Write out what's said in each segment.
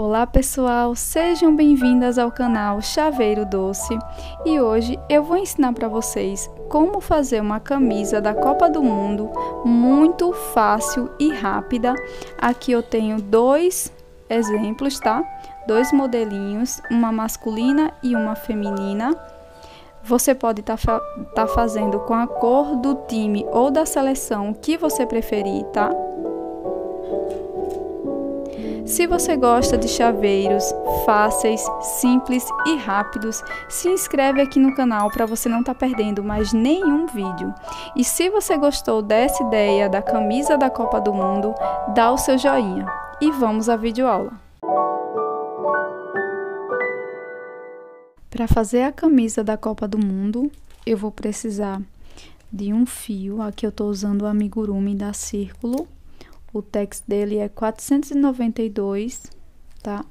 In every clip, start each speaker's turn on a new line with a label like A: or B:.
A: Olá pessoal, sejam bem-vindas ao canal Chaveiro Doce e hoje eu vou ensinar para vocês como fazer uma camisa da Copa do Mundo muito fácil e rápida. Aqui eu tenho dois exemplos, tá? Dois modelinhos, uma masculina e uma feminina. Você pode estar fazendo com a cor do time ou da seleção que você preferir, tá? Se você gosta de chaveiros fáceis, simples e rápidos, se inscreve aqui no canal para você não estar perdendo mais nenhum vídeo. E se você gostou dessa ideia da camisa da Copa do Mundo, dá o seu joinha. E vamos à videoaula. Para fazer a camisa da Copa do Mundo, eu vou precisar de um fio. Aqui eu estou usando o amigurumi da Círculo. O tex dele é 492, tá?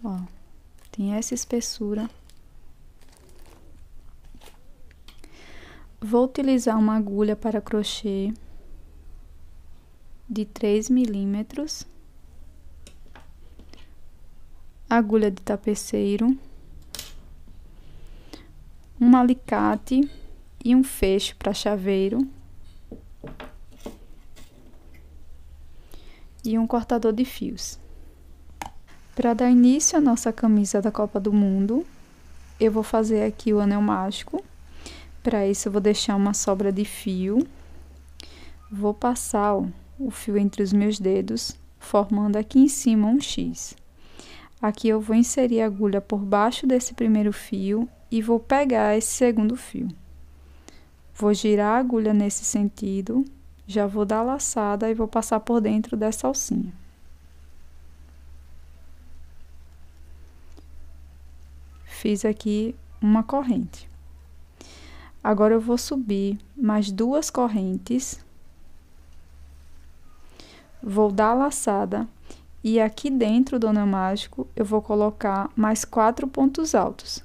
A: Ó, tem essa espessura. Vou utilizar uma agulha para crochê de 3 milímetros. Agulha de tapeceiro. Um alicate e um fecho para chaveiro. E um cortador de fios. Para dar início à nossa camisa da Copa do Mundo, eu vou fazer aqui o anel mágico. Para isso, eu vou deixar uma sobra de fio. Vou passar o fio entre os meus dedos, formando aqui em cima um X. Aqui eu vou inserir a agulha por baixo desse primeiro fio e vou pegar esse segundo fio. Vou girar a agulha nesse sentido. Já vou dar a laçada e vou passar por dentro dessa alcinha. Fiz aqui uma corrente. Agora eu vou subir mais duas correntes. Vou dar a laçada e aqui dentro do anel mágico eu vou colocar mais 4 pontos altos.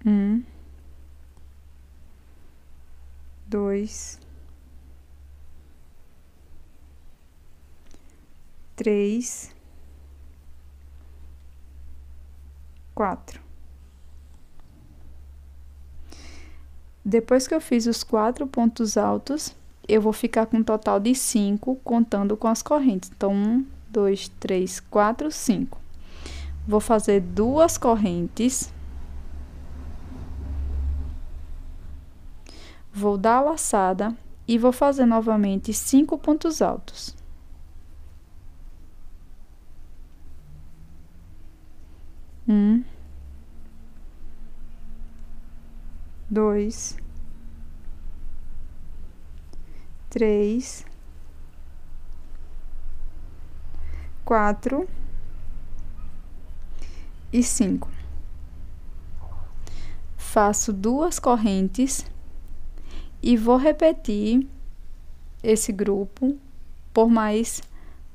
A: 1, 2, 3, 4. Depois que eu fiz os 4 pontos altos, eu vou ficar com um total de 5, contando com as correntes. Então, 1, 2, 3, 4, 5. Vou fazer duas correntes. Vou dar a laçada e vou fazer novamente 5 pontos altos. 1, 2, 3, 4 e 5. Faço duas correntes. E vou repetir esse grupo por mais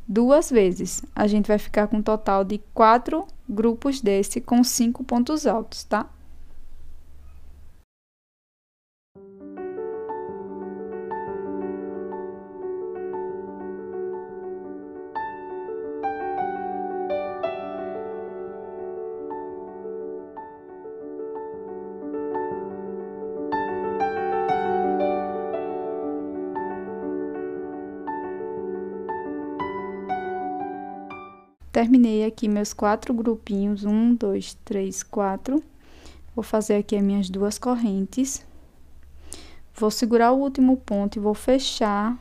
A: 2 vezes. A gente vai ficar com um total de 4 grupos desse com 5 pontos altos, tá? Terminei aqui meus 4 grupinhos, 1, 2, 3, 4. Vou fazer aqui as minhas duas correntes. Vou segurar o último ponto e vou fechar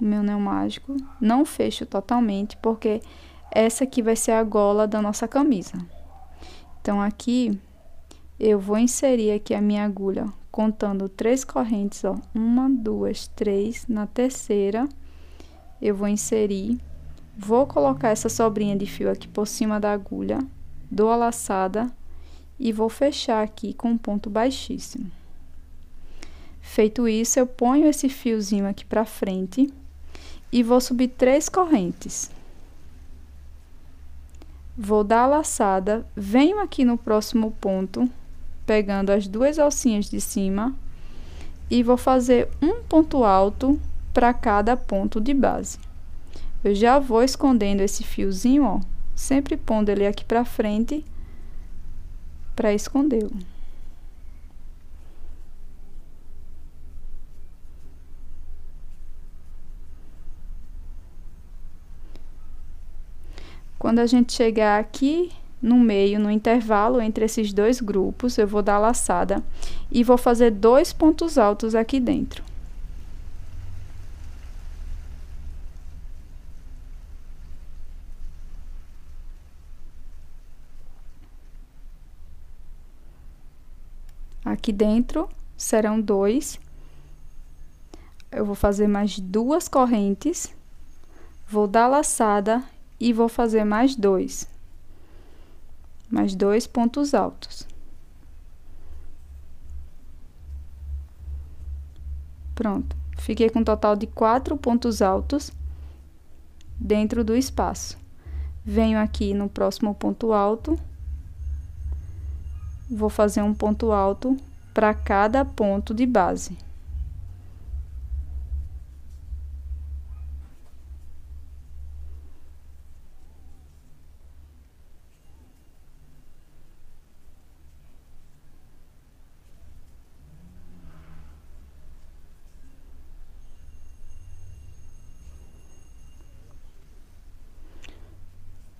A: o meu anel mágico. Não fecho totalmente, porque essa aqui vai ser a gola da nossa camisa. Então, aqui, eu vou inserir aqui a minha agulha, contando 3 correntes, ó. 1, 2, 3. Na terceira, eu vou inserir. Vou colocar essa sobrinha de fio aqui por cima da agulha, dou a laçada e vou fechar aqui com um ponto baixíssimo. Feito isso, eu ponho esse fiozinho aqui pra frente e vou subir 3 correntes. Vou dar a laçada, venho aqui no próximo ponto, pegando as duas alcinhas de cima e vou fazer um ponto alto para cada ponto de base. eu já vou escondendo esse fiozinho, ó, sempre pondo ele aqui pra frente para escondê-lo. Quando a gente chegar aqui no meio, no intervalo entre esses dois grupos, eu vou dar laçada e vou fazer 2 pontos altos aqui dentro. Aqui dentro serão 2. Eu vou fazer mais 2 correntes, vou dar laçada e vou fazer mais 2 pontos altos. Pronto, fiquei com um total de 4 pontos altos dentro do espaço. Venho aqui no próximo ponto alto, vou fazer um ponto alto para cada ponto de base.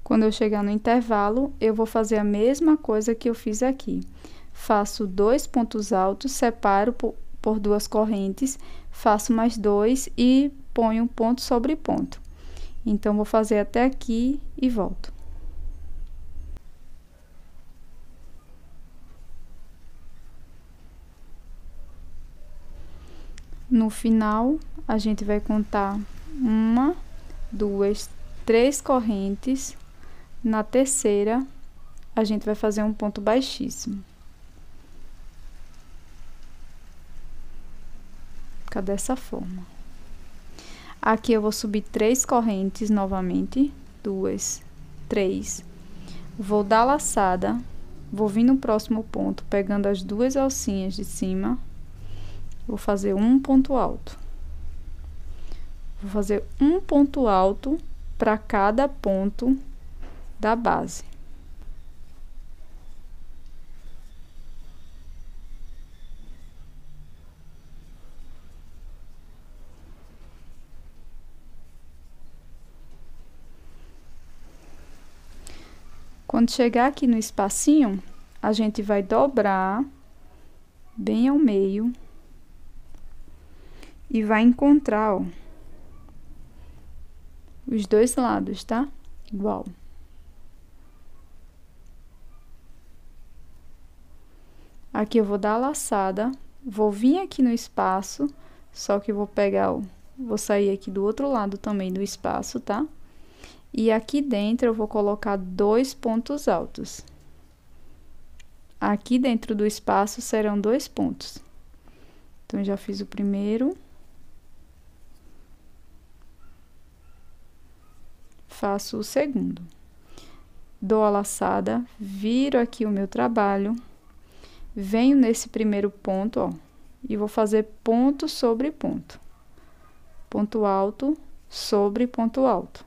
A: Quando eu chegar no intervalo, eu vou fazer a mesma coisa que eu fiz aqui. Faço 2 pontos altos, separo por 2 correntes, faço mais 2 e ponho ponto sobre ponto. Então, vou fazer até aqui e volto. No final, a gente vai contar 1, 2, 3 correntes. Na terceira, a gente vai fazer um ponto baixíssimo. Fica dessa forma. Aqui eu vou subir 3 correntes novamente, 2, 3. Vou dar laçada, vou vir no próximo ponto, pegando as 2 alcinhas de cima. Vou fazer um ponto alto. Vou fazer um ponto alto para cada ponto da base. Quando chegar aqui no espacinho, a gente vai dobrar bem ao meio e vai encontrar, ó, os dois lados, tá? Igual. Aqui eu vou dar a laçada, vou vir aqui no espaço, só que eu vou pegar, ó, vou sair aqui do outro lado também do espaço, tá? E aqui dentro eu vou colocar 2 pontos altos. Aqui dentro do espaço serão 2 pontos. Então, eu já fiz o primeiro. Faço o segundo. Dou a laçada, viro aqui o meu trabalho. Venho nesse primeiro ponto, ó, e vou fazer ponto sobre ponto. Ponto alto sobre ponto alto.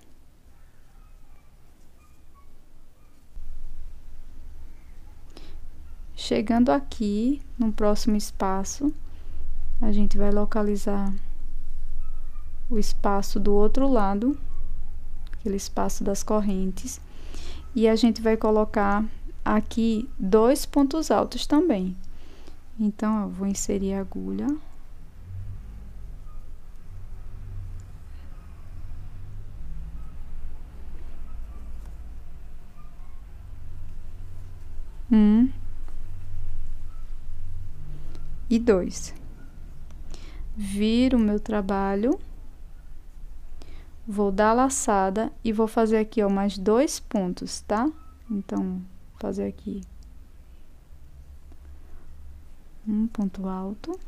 A: Chegando aqui, no próximo espaço, a gente vai localizar o espaço do outro lado, aquele espaço das correntes, e a gente vai colocar aqui 2 pontos altos também. Então, ó, vou inserir a agulha. E 2. Viro o meu trabalho, vou dar a laçada e vou fazer aqui, ó, mais 2 pontos, tá? Então, vou fazer aqui um ponto alto,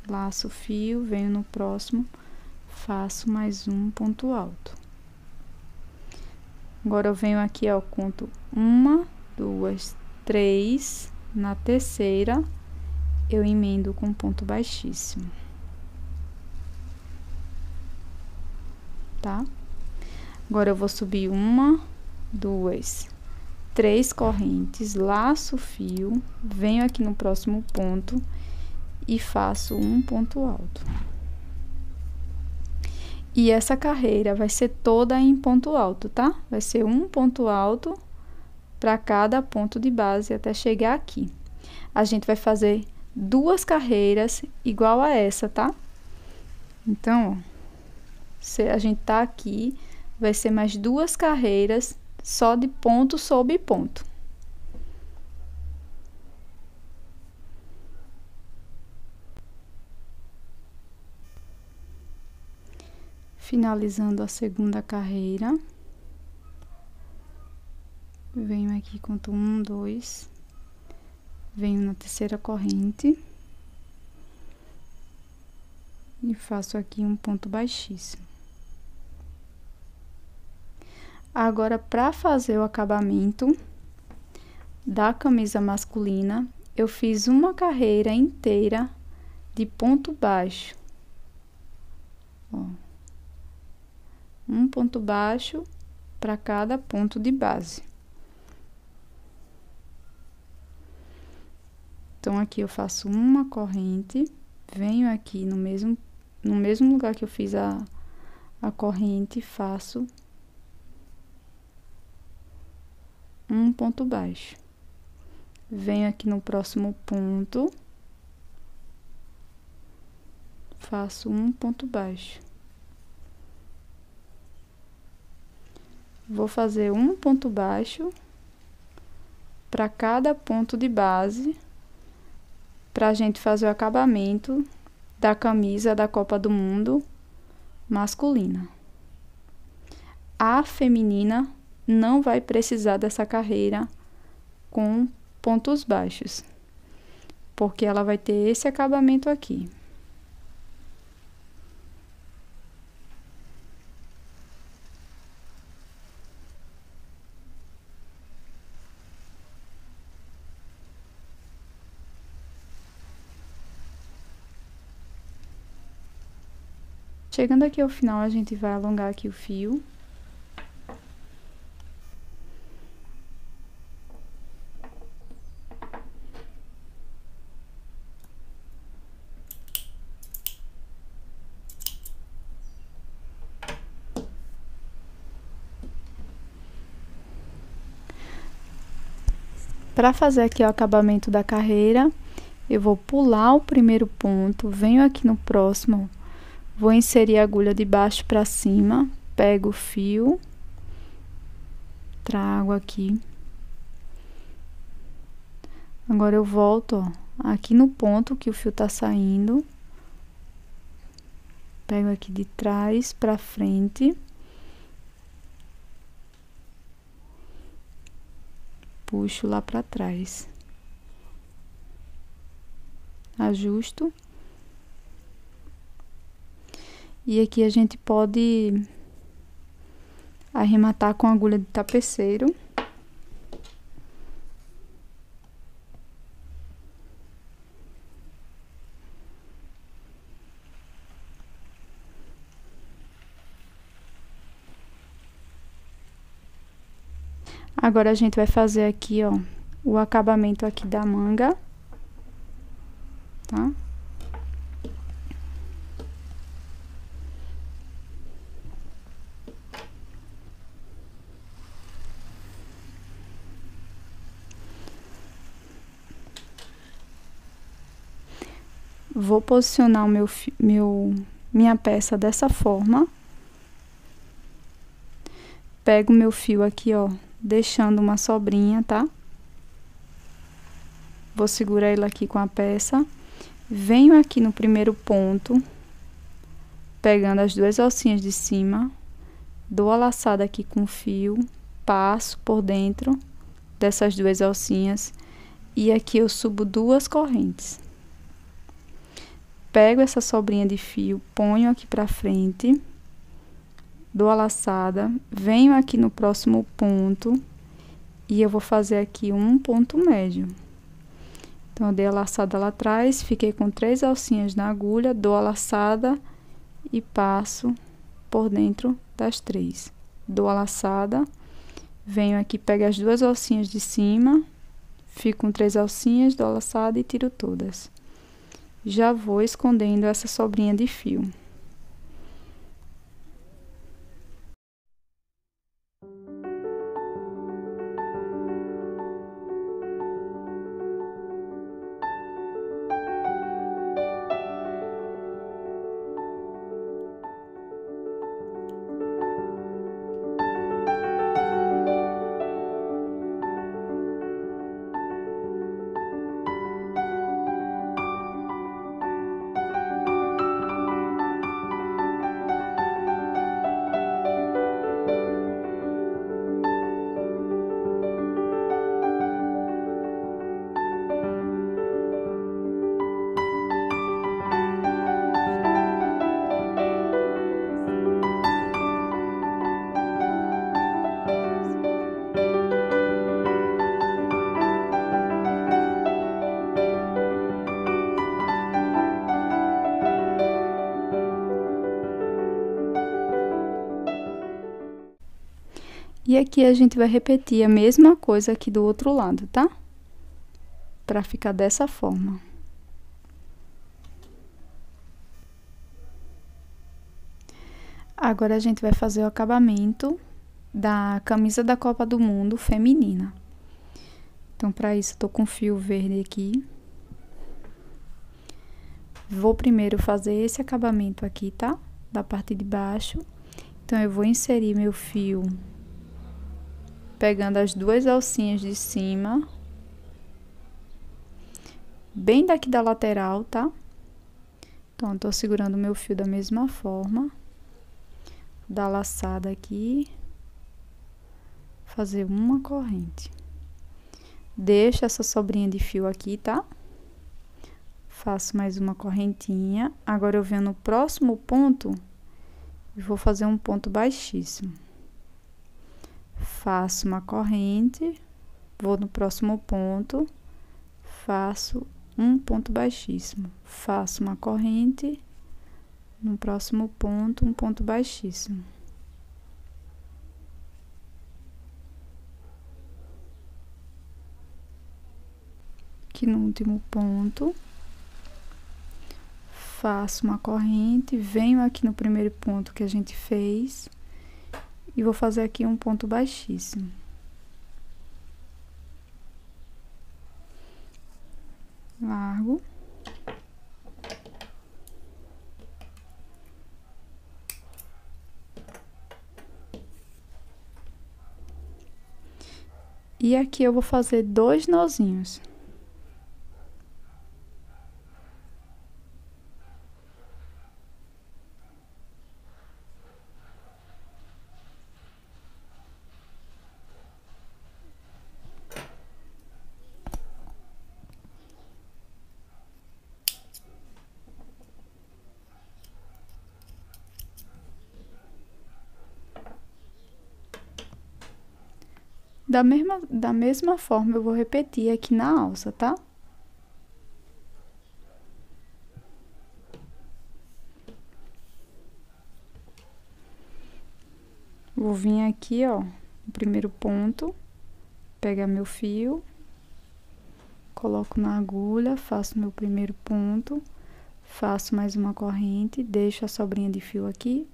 A: laço o fio, venho no próximo, faço mais um ponto alto. Agora, eu venho aqui, ó, conto 1, 2, 3, na terceira, eu emendo com ponto baixíssimo. tá? Agora eu vou subir 1, 2, 3 correntes, laço o fio, venho aqui no próximo ponto e faço um ponto alto. E essa carreira vai ser toda em ponto alto, tá? Vai ser um ponto alto para cada ponto de base até chegar aqui. A gente vai fazer 2 carreiras igual a essa, tá? Então, ó, se a gente tá aqui, vai ser mais 2 carreiras só de ponto sobre ponto. Finalizando a segunda carreira, venho aqui, conto 1, 2, venho na terceira corrente e faço aqui um ponto baixíssimo. Agora, para fazer o acabamento da camisa masculina, eu fiz uma carreira inteira de ponto baixo, ó. Um ponto baixo para cada ponto de base. Então, aqui eu faço uma corrente, venho aqui no mesmo lugar que eu fiz a corrente, faço um ponto baixo. Venho aqui no próximo ponto, faço um ponto baixo. Vou fazer um ponto baixo para cada ponto de base, para a gente fazer o acabamento da camisa da Copa do Mundo masculina. A feminina não vai precisar dessa carreira com pontos baixos, porque ela vai ter esse acabamento aqui. Chegando aqui ao final, a gente vai alongar aqui o fio. Para fazer aqui o acabamento da carreira, eu vou pular o primeiro ponto, venho aqui no próximo, vou inserir a agulha de baixo para cima, pego o fio, trago aqui. Agora eu volto, ó, aqui no ponto que o fio tá saindo, pego aqui de trás para frente, puxo lá para trás, ajusto. E aqui a gente pode arrematar com agulha de tapeceiro. Agora a gente vai fazer aqui, ó, o acabamento aqui da manga, tá? Vou posicionar o minha peça dessa forma. Pego o meu fio aqui, ó, deixando uma sobrinha, tá? Vou segurar ele aqui com a peça. Venho aqui no primeiro ponto, pegando as 2 alcinhas de cima, dou a laçada aqui com o fio, passo por dentro dessas 2 alcinhas e aqui eu subo 2 correntes. Pego essa sobrinha de fio, ponho aqui pra frente, dou a laçada, venho aqui no próximo ponto e eu vou fazer aqui um ponto médio. Então, eu dei a laçada lá atrás, fiquei com 3 alcinhas na agulha, dou a laçada e passo por dentro das 3. Dou a laçada, venho aqui, pego as 2 alcinhas de cima, fico com 3 alcinhas, dou a laçada e tiro todas. Já vou escondendo essa sobrinha de fio. E aqui a gente vai repetir a mesma coisa aqui do outro lado, tá? Pra ficar dessa forma. Agora, a gente vai fazer o acabamento da camisa da Copa do Mundo feminina. Então, pra isso, eu tô com fio verde aqui. Vou primeiro fazer esse acabamento aqui, tá? Da parte de baixo. Então, eu vou inserir meu fio pegando as 2 alcinhas de cima, bem daqui da lateral, tá? Então, eu tô segurando o meu fio da mesma forma, dar laçada aqui, fazer uma corrente. Deixo essa sobrinha de fio aqui, tá? Faço mais uma correntinha. Agora, eu venho no próximo ponto e vou fazer um ponto baixíssimo. Faço uma corrente, vou no próximo ponto, faço um ponto baixíssimo. Faço uma corrente, no próximo ponto, um ponto baixíssimo. Aqui no último ponto, faço uma corrente, venho aqui no primeiro ponto que a gente fez. E vou fazer aqui um ponto baixíssimo. Largo. E aqui eu vou fazer 2 nozinhos. Da mesma forma, eu vou repetir aqui na alça, tá? Vou vir aqui, ó, no primeiro ponto, pegar meu fio, coloco na agulha, faço meu primeiro ponto, faço mais uma corrente, deixo a sobrinha de fio aqui,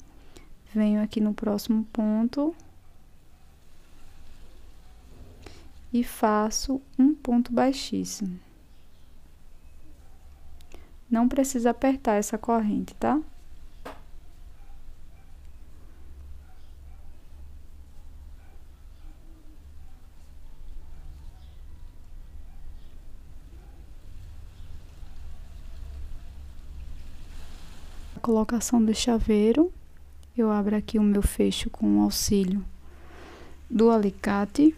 A: venho aqui no próximo ponto e faço um ponto baixíssimo. Não precisa apertar essa corrente, tá? A colocação do chaveiro, eu abro aqui o meu fecho com o auxílio do alicate.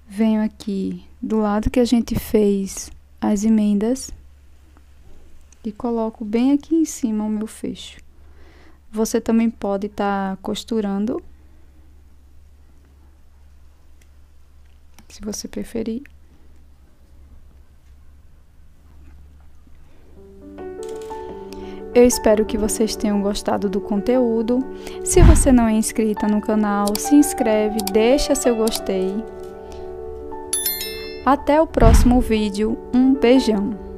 A: Venho aqui do lado que a gente fez as emendas e coloco bem aqui em cima o meu fecho. Você também pode estar costurando, se você preferir. Eu espero que vocês tenham gostado do conteúdo. Se você não é inscrita no canal, se inscreve, deixa seu gostei. Até o próximo vídeo. Um beijão!